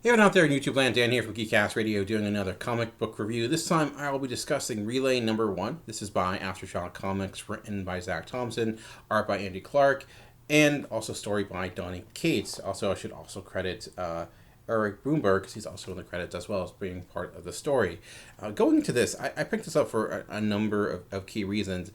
Hey everyone out there in YouTube land, Dan here from GeekCast Radio doing another comic book review. This time I will be discussing Relay number 1. This is by Aftershock Comics, written by Zack Thompson, art by Andy Clarke, and also story by Donny Cates. Also, I should also credit Eric Bloomberg, because he's also in the credits as well as being part of the story. Going into this, I picked this up for a number of key reasons.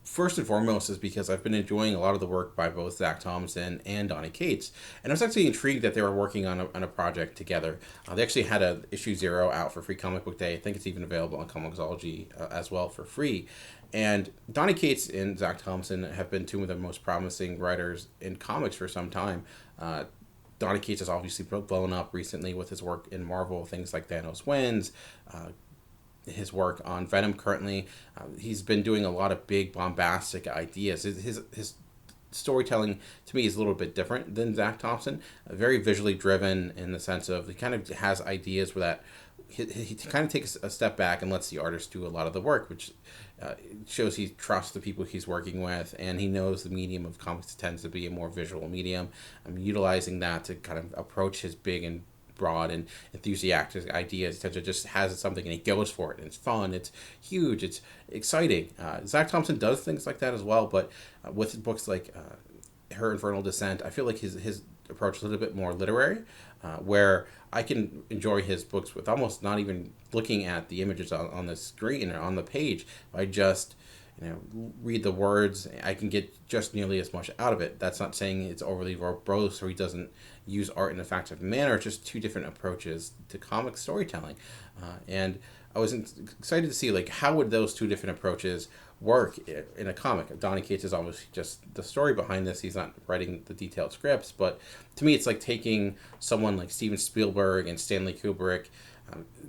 First and foremost is because I've been enjoying a lot of the work by both Zack Thompson and Donny Cates, and I was actually intrigued that they were working on a project together. They actually had a issue 0 out for Free Comic Book Day. I think it's even available on Comixology as well for free. And Donny Cates and Zack Thompson have been two of the most promising writers in comics for some time. Donny Cates has obviously blown up recently with his work in Marvel, things like Thanos Wins, his work on Venom currently. He's been doing a lot of big bombastic ideas. His storytelling to me is a little bit different than Zack Thompson. Very visually driven in the sense of he kind of has ideas where that he kind of takes a step back and lets the artist do a lot of the work, which shows he trusts the people he's working with, and he knows the medium of comics tends to be a more visual medium. I'm utilizing that to kind of approach his big and broad and enthusiastic ideas. He just has something and he goes for it, and it's fun, it's huge, it's exciting. Zack Thompson does things like that as well, but with books like Her Infernal Descent, I feel like his approach is a little bit more literary, where I can enjoy his books with almost not even looking at the images on the screen or on the page. I just read the words. I can get just nearly as much out of it. That's not saying it's overly verbose or he doesn't use art in an effective manner. It's just two different approaches to comic storytelling, and I was excited to see how would those two different approaches work in a comic. Donny Cates is obviously just the story behind this. He's not writing the detailed scripts, but to me, it's like taking someone like Steven Spielberg and Stanley Kubrick,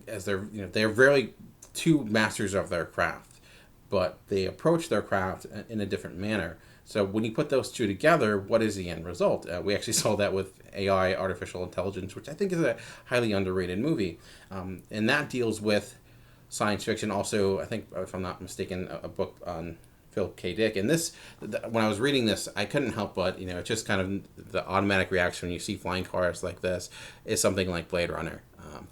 as they're very two masters of their craft, but they approach their craft in a different manner. So when you put those two together, what is the end result? We actually saw that with AI, artificial intelligence, which I think is a highly underrated movie, and that deals with science fiction. Also, I think, if I'm not mistaken, a book on Phil K. Dick. And this, when I was reading this, I couldn't help but, it's just kind of the automatic reaction when you see flying cars like this is something like Blade Runner.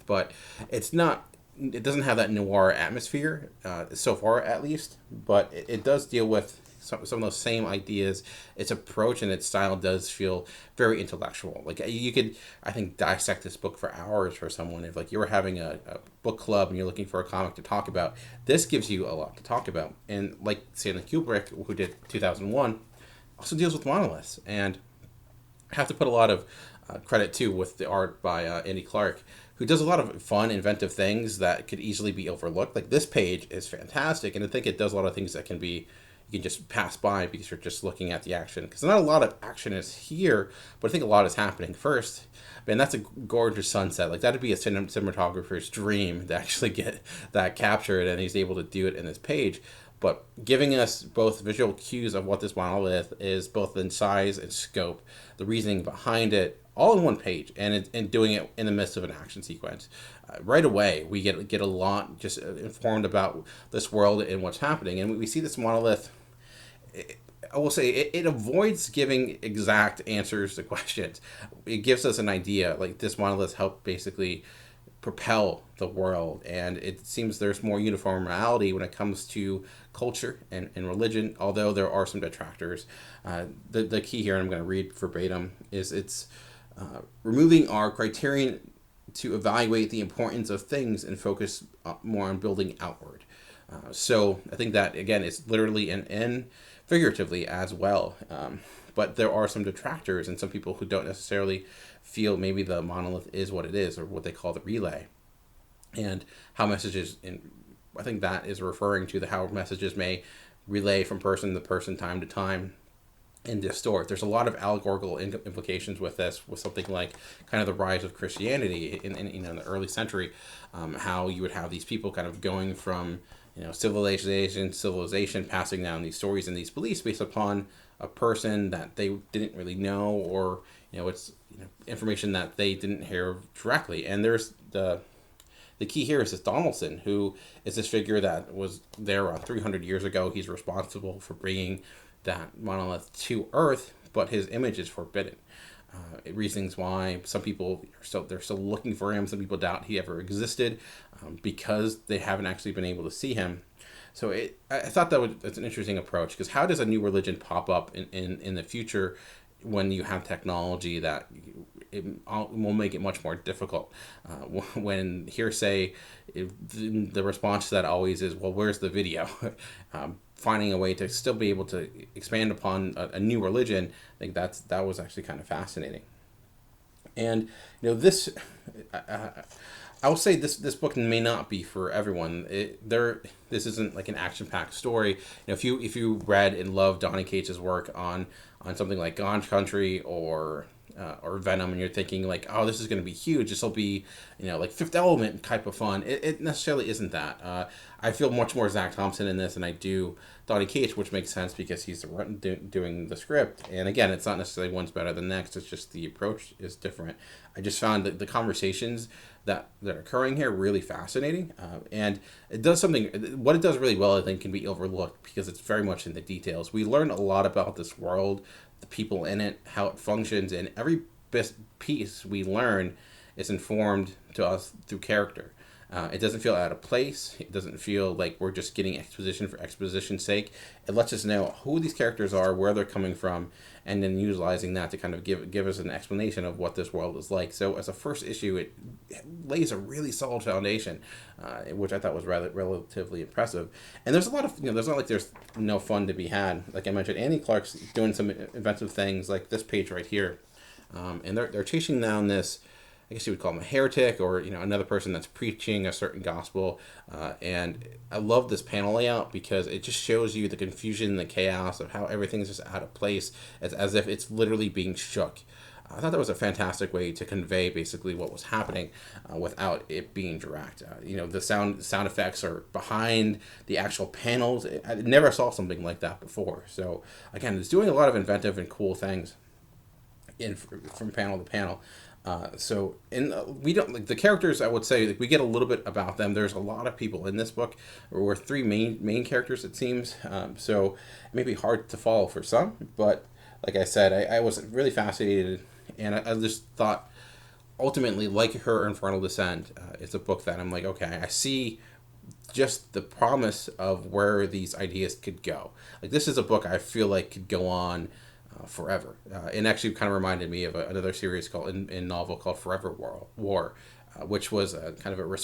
But it's not, it doesn't have that noir atmosphere, so far at least, but it does deal with some of those same ideas. Its approach and its style does feel very intellectual. You could, I think, dissect this book for hours for someone. If you were having a book club and you're looking for a comic to talk about, this gives you a lot to talk about. And like Stanley Kubrick, who did 2001, also deals with monoliths. And I have to put a lot of credit too with the art by Andy Clarke, who does a lot of fun, inventive things that could easily be overlooked. Like this page is fantastic, and I think it does a lot of things that can be, you can just pass by because you're just looking at the action. Because not a lot of action is here, but I think a lot is happening. First, man, that's a gorgeous sunset. That'd be a cinematographer's dream to actually get that captured, and he's able to do it in this page. But giving us both visual cues of what this monolith is, both in size and scope, the reasoning behind it, all in one page, and doing it in the midst of an action sequence. Right away, we get a lot just informed about this world and what's happening. And we see this monolith. I will say it avoids giving exact answers to questions. It gives us an idea. This monolith helped basically propel the world, and it seems there's more uniformity when it comes to culture and religion, although there are some detractors. The key here, and I'm going to read verbatim, is it's removing our criterion to evaluate the importance of things and focus more on building outward. So I think that, again, it's literally and figuratively as well. But there are some detractors and some people who don't necessarily feel maybe the monolith is what it is, or what they call the relay. And how messages, I think that is referring to how messages may relay from person to person, time to time, and distort. There's a lot of allegorical implications with this, with something like kind of the rise of Christianity in the early century, how you would have these people kind of going from civilization, passing down these stories and these beliefs based upon a person that they didn't really know, or it's information that they didn't hear directly. And there's the key here is this Donaldson, who is this figure that was there 300 years ago. He's responsible for bringing that monolith to Earth, but his image is forbidden. reasons why some people they're still looking for him. Some people doubt he ever existed because they haven't actually been able to see him. So I thought that's an interesting approach, because how does a new religion pop up in the future when you have technology that will make it much more difficult? When hearsay, the response to that always is, well, where's the video? Finding a way to still be able to expand upon a new religion, I think that was actually kind of fascinating. And this, I will say this book may not be for everyone. This isn't like an action-packed story. If you read and loved Donny Cates' work on something like Gone Country or Venom, and you're thinking like, oh, this is going to be huge. This will be like Fifth Element type of fun. It necessarily isn't that. I feel much more Zack Thompson in this than I do Donny Cates, which makes sense because he's doing the script. And again, it's not necessarily one's better than the next. It's just the approach is different. I just found that the conversations that are occurring here really fascinating, and it does something. What it does really well, I think, can be overlooked because it's very much in the details. We learn a lot about this world, the people in it, how it functions, and every piece we learn is informed to us through character. It doesn't feel out of place. It doesn't feel like we're just getting exposition for exposition's sake. It lets us know who these characters are, where they're coming from, and then utilizing that to kind of give us an explanation of what this world is like. So as a first issue, it lays a really solid foundation, which I thought was relatively impressive. And there's a lot of, there's not like there's no fun to be had. Like I mentioned, Andy Clarke's doing some inventive things like this page right here. And they're chasing down this, I guess you would call him a heretic, or another person that's preaching a certain gospel. And I love this panel layout because it just shows you the confusion, the chaos of how everything's just out of place, as if it's literally being shook. I thought that was a fantastic way to convey basically what was happening without it being direct. The sound effects are behind the actual panels. I never saw something like that before. So again, it's doing a lot of inventive and cool things from panel to panel. We don't like the characters. I would say we get a little bit about them. There's a lot of people in this book. We're three main characters, it seems. So it may be hard to follow for some, but like I said, I was really fascinated, and I just thought ultimately, like her Infernal Descent, it's a book that I'm like, okay, I see just the promise of where these ideas could go. Like this is a book I feel like could go on forever. It actually kind of reminded me of another series in novel called Forever War, which was kind of a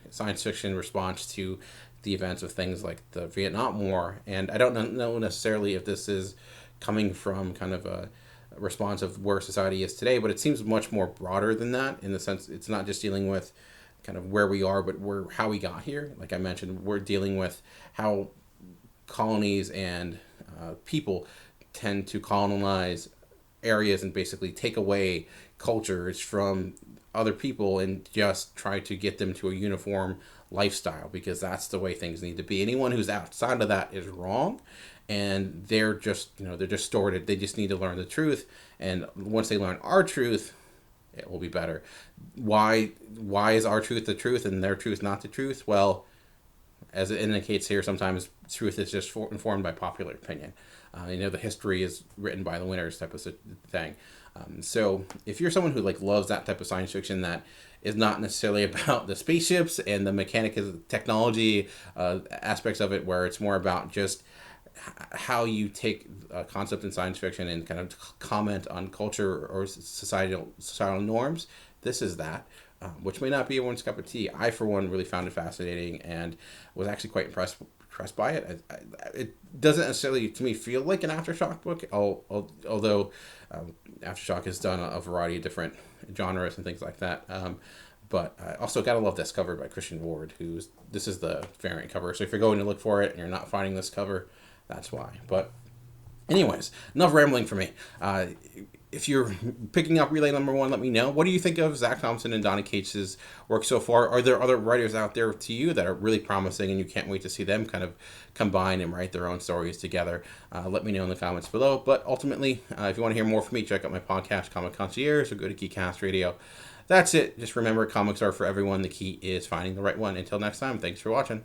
science fiction response to the events of things like the Vietnam War. And I don't know necessarily if this is coming from kind of a response of where society is today, but it seems much more broader than that, in the sense it's not just dealing with kind of where we are, but how we got here. Like I mentioned, we're dealing with how colonies and people tend to colonize areas and basically take away cultures from other people and just try to get them to a uniform lifestyle, because that's the way things need to be. Anyone who's outside of that is wrong, and they're just distorted. They just need to learn the truth, and once they learn our truth, it will be better. Why is our truth the truth and their truth not the truth? Well, as it indicates here, sometimes truth is just informed by popular opinion. The history is written by the winners type of thing. So if you're someone who loves that type of science fiction that is not necessarily about the spaceships and the mechanics of technology aspects of it, where it's more about just how you take a concept in science fiction and kind of comment on culture or societal norms, this is that. Which may not be everyone's cup of tea. I, for one, really found it fascinating and was actually quite impressed by it. It doesn't necessarily, to me, feel like an Aftershock book, although Aftershock has done a variety of different genres and things like that. But I also gotta love this cover by Christian Ward, this is the variant cover. So if you're going to look for it and you're not finding this cover, that's why. But anyways, enough rambling for me. If you're picking up Relay #1, let me know. What do you think of Zack Thompson and Donny Cates' work so far? Are there other writers out there to you that are really promising and you can't wait to see them kind of combine and write their own stories together? Let me know in the comments below. But ultimately, if you want to hear more from me, check out my podcast, Comic Concierge, or go to GeekCast Radio. That's it. Just remember, comics are for everyone. The key is finding the right one. Until next time, thanks for watching.